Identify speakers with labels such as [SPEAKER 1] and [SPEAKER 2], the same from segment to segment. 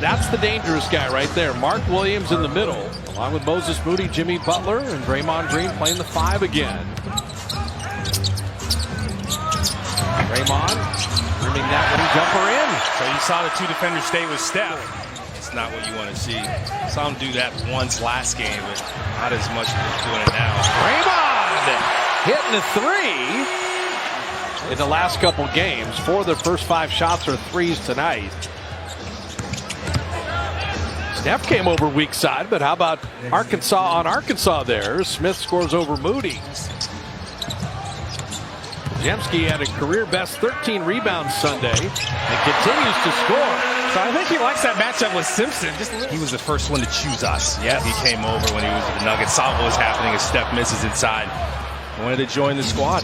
[SPEAKER 1] That's the dangerous guy right there. Mark Williams in the middle, along with Moses Moody, Jimmy Butler, and Draymond Green playing the 5 again. Draymond rimming that wing jumper in.
[SPEAKER 2] So you saw the 2 defenders stay with Steph. It's not what you want to see. Saw him do that once last game, but not as much as he's doing it now.
[SPEAKER 1] Draymond hitting a 3 in the last couple games. 4 of the first 5 shots are 3s tonight. Steph came over weak side, but how about Arkansas on Arkansas there? Smith scores over Moody. Jemski had a career-best 13 rebounds Sunday and continues to score.
[SPEAKER 2] So I think he likes that matchup with Simpson. He was the first one to choose us.
[SPEAKER 1] Yes.
[SPEAKER 2] He came over when he was with the Nuggets, saw what was happening as Steph misses inside. Wanted to join the squad.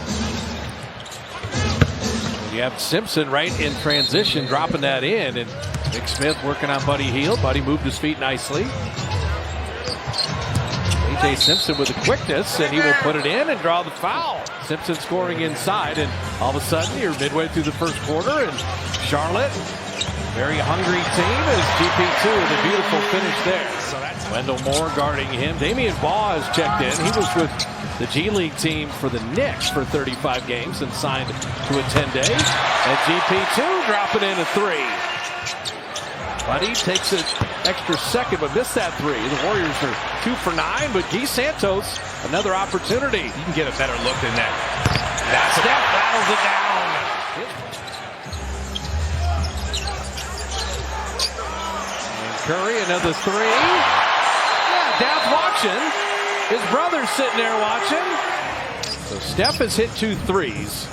[SPEAKER 1] You have Simpson right in transition, dropping that in, and Nick Smith working on Buddy Hield. Buddy moved his feet nicely. A.J. Simpson with the quickness, and he will put it in and draw the foul. Simpson scoring inside, and all of a sudden you're midway through the first quarter, and Charlotte, very hungry team, as GP2 with a beautiful finish there.
[SPEAKER 2] So that's
[SPEAKER 1] Wendell Moore guarding him. Damian Baugh has checked in. He was with the G League team for the Knicks for 35 games and signed to a 10-day. And GP2 dropping in a 3. Buddy takes an extra second, but missed that 3. The Warriors are 2 for 9, but Guy Santos, another opportunity.
[SPEAKER 2] you can get a better look than that.
[SPEAKER 1] That's Steph battles it down. And Curry, another 3. Yeah, Dad's watching. His brother's sitting there watching. So Steph has hit 2 threes.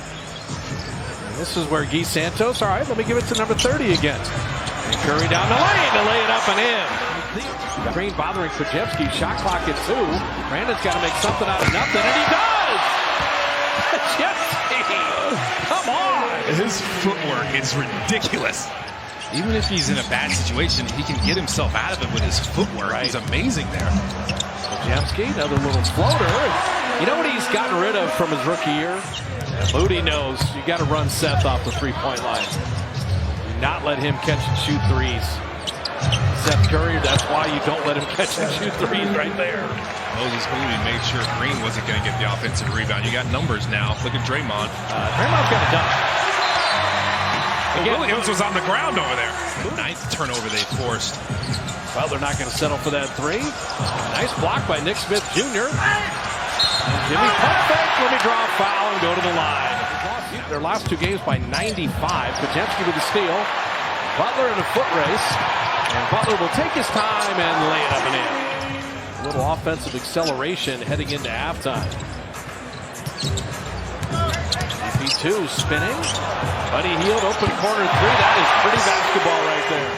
[SPEAKER 1] And this is where Guy Santos, all right, let me give it to number 30 again. And Curry down the lane to lay it up and in. Green bothering Krzyzewski. Shot clock at 2. Brandon's got to make something out of nothing, and he does! Krzyzewski! Come on!
[SPEAKER 2] His footwork is ridiculous. Even if he's in a bad situation, he can get himself out of it with his footwork. Right. He's amazing there.
[SPEAKER 1] Krzyzewski, another little floater. You know what he's gotten rid of from his rookie year? Moody knows you got to run Seth off the 3-point line. Do not let him catch and shoot 3s. Seth Curry, that's why you don't let him catch and shoot 3s right there.
[SPEAKER 2] Moses Moody made sure Green wasn't going to get the offensive rebound. You got numbers now. Look at Draymond.
[SPEAKER 1] Draymond's got it done.
[SPEAKER 2] Again, Williams was on the ground over there. 9th turnover they forced.
[SPEAKER 1] Well, they're not going to settle for that 3. Nice block by Nick Smith Jr. And Jimmy pump fake. Let me draw a foul and go to the line. Their last 2 games by 95. Krzyzewski with the steal. Butler in a foot race. And Butler will take his time and lay it up and in. A little offensive acceleration heading into halftime. GP2 spinning. Buddy Hield, open corner 3. That is pretty basketball right there.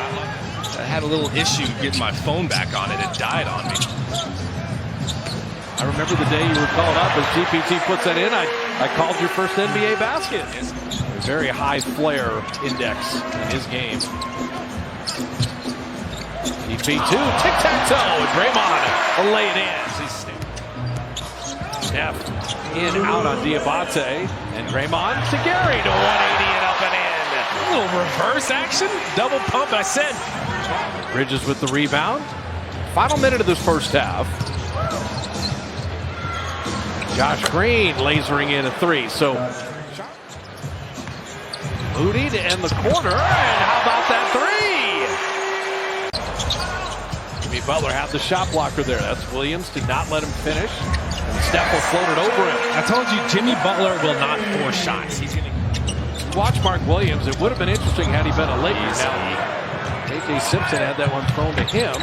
[SPEAKER 2] I had a little issue getting my phone back on it. It died on me.
[SPEAKER 1] I remember the day you were called up as GPT puts that in. I called your first NBA basket. A very high flare index in his game. GP2, tic-tac-toe, and Draymond will lay it in. Steph in, out on Diabate, and Draymond to Gary to 180 and up and in.
[SPEAKER 2] A little reverse action, double pump, I said.
[SPEAKER 1] Bridges with the rebound. Final minute of this first half. Josh Green lasering in a 3. So Moody to end the quarter, and how about that 3? Jimmy Butler had the shot blocker there. That's Williams. Did not let him finish. And Steph will float it over him.
[SPEAKER 2] I told you, Jimmy Butler will not force shots. He's going to
[SPEAKER 1] watch Mark Williams. It would have been interesting had he been a Laker. Now, A.J. Simpson had that one thrown to him.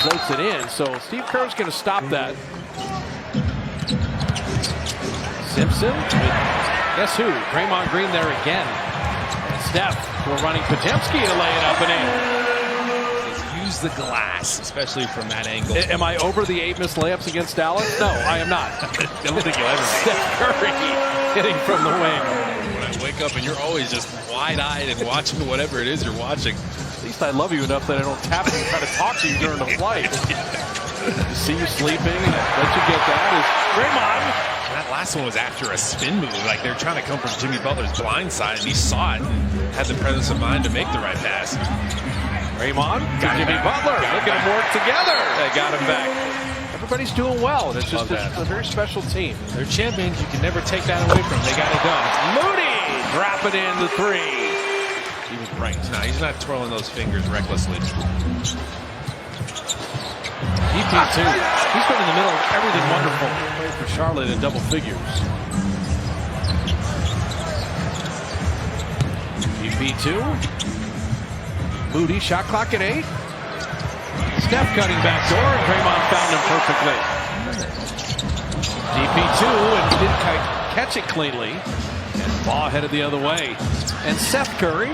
[SPEAKER 1] Floats it in. So Steve Kerr's going to stop that. Simpson, guess who? Draymond Green there again. And Steph, we're running Krzyzewski to lay it up and in.
[SPEAKER 2] Use the glass, especially from that angle.
[SPEAKER 1] Am I over the 8 missed layups against Dallas? No, I am not.
[SPEAKER 2] I don't think you'll ever be.
[SPEAKER 1] Steph Curry hitting from the wing.
[SPEAKER 2] When I wake up and you're always just wide-eyed and watching whatever it is you're watching.
[SPEAKER 1] At least I love you enough that I don't tap you and try to talk to you during the flight. To see you sleeping, let you get that is Draymond.
[SPEAKER 2] That last one was after a spin move. Like they're trying to come from Jimmy Butler's blind side, and he saw it and had the presence of mind to make the right pass.
[SPEAKER 1] Draymond to Jimmy Butler. Look at them work together.
[SPEAKER 2] They got him back.
[SPEAKER 1] Everybody's doing well. It's just a very special team.
[SPEAKER 2] They're champions. You can never take that away from them. They got it done.
[SPEAKER 1] Moody dropping in the three.
[SPEAKER 2] He was right. No, he's not twirling those fingers recklessly.
[SPEAKER 1] EP2. He's been in the middle of everything wonderful for Charlotte in double figures. EP2. Moody, shot clock at 8. Steph cutting back door, and Draymond found him perfectly. EP2, and didn't catch it cleanly. And Ball headed the other way. And Seth Curry,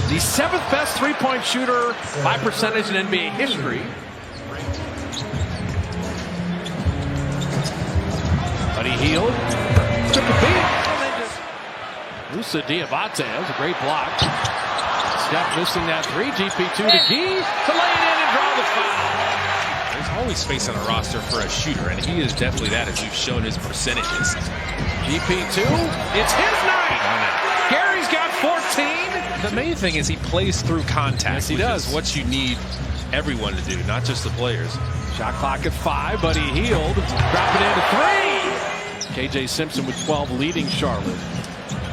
[SPEAKER 1] the 7th best three-point shooter by percentage in NBA history. But he healed. Took a beat. Musa Diabate, that was a great block. Steph missing that three. GP2 to Gee to lay it in and draw the foul.
[SPEAKER 2] There's always space on a roster for a shooter, and he is definitely that, as we've shown his percentages.
[SPEAKER 1] GP2, it's his night. Gary's got 14.
[SPEAKER 2] The main thing is he plays through contact.
[SPEAKER 1] Yes, he does.
[SPEAKER 2] Is what you need everyone to do, not just the players.
[SPEAKER 1] Shot clock at 5, but he healed. Drop it into 3. KJ Simpson with 12 leading Charlotte.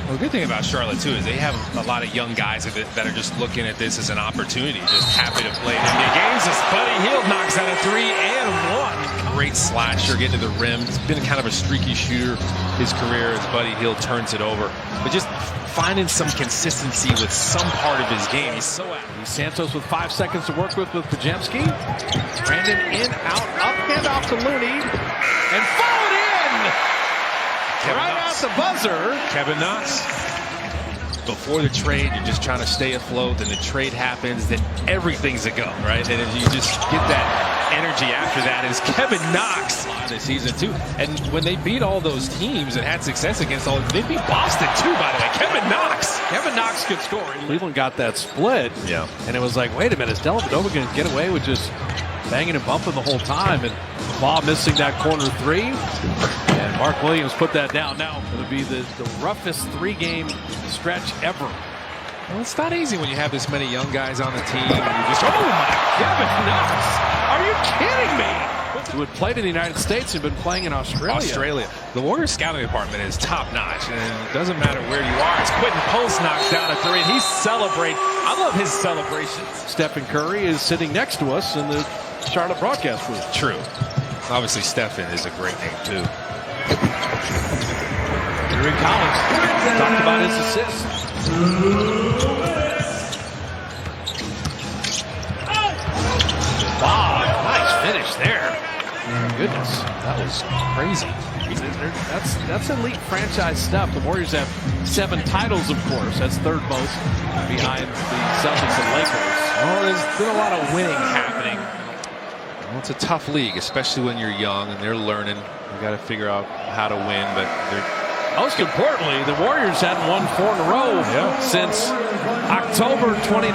[SPEAKER 2] Well, the good thing about Charlotte, too, is they have a lot of young guys that are just looking at this as an opportunity, just happy to play in NBA games. As Buddy Hield knocks out a 3 and 1. Great slasher, getting to the rim. He's been kind of a streaky shooter his career as Buddy Hield turns it over. But just finding some consistency with some part of his game. He's so active.
[SPEAKER 1] Santos with 5 seconds to work with Pajemski. Brandon in, out, up, hand off to Looney. And followed in! Right out the buzzer.
[SPEAKER 2] Kevin Knox. Before the trade, you're just trying to stay afloat. Then the trade happens. Then everything's a go, right? And you just get that energy after that. Is Kevin Knox this season, too. And when they beat all those teams and had success against all, they beat Boston, too, by the way. Kevin Knox.
[SPEAKER 1] Kevin Knox could score. Cleveland got that split.
[SPEAKER 2] Yeah.
[SPEAKER 1] And it was like, wait a minute, is Dellavedova going to get away with just banging and bumping the whole time? And Ball missing that corner 3. And Mark Williams put that down. Now it'll be the roughest 3-game stretch ever.
[SPEAKER 2] Well, it's not easy when you have this many young guys on the team. And you just, oh my, Kevin Knox.
[SPEAKER 1] Are you kidding me? Who had played in the United States and been playing in Australia.
[SPEAKER 2] The Warriors scouting department is top notch, and it doesn't matter where you are. It's Quentin Post knocks down a 3, and he's celebrating. I love his celebrations. Stephen
[SPEAKER 1] Curry is sitting next to us in the Charlotte broadcast booth.
[SPEAKER 2] True. Obviously, Stephen is a great name, too.
[SPEAKER 1] Henry Collins talked about his assist. Wow, nice finish there. Goodness, that was crazy. That's elite franchise stuff. The Warriors have 7 titles, of course. That's 3rd most behind the Celtics and Lakers.
[SPEAKER 2] Well, there's been a lot of winning happening. Well, it's a tough league, especially when you're young and they're learning. You got to figure out how to win, but
[SPEAKER 1] most importantly, the Warriors hadn't won 4 in a row since October 20.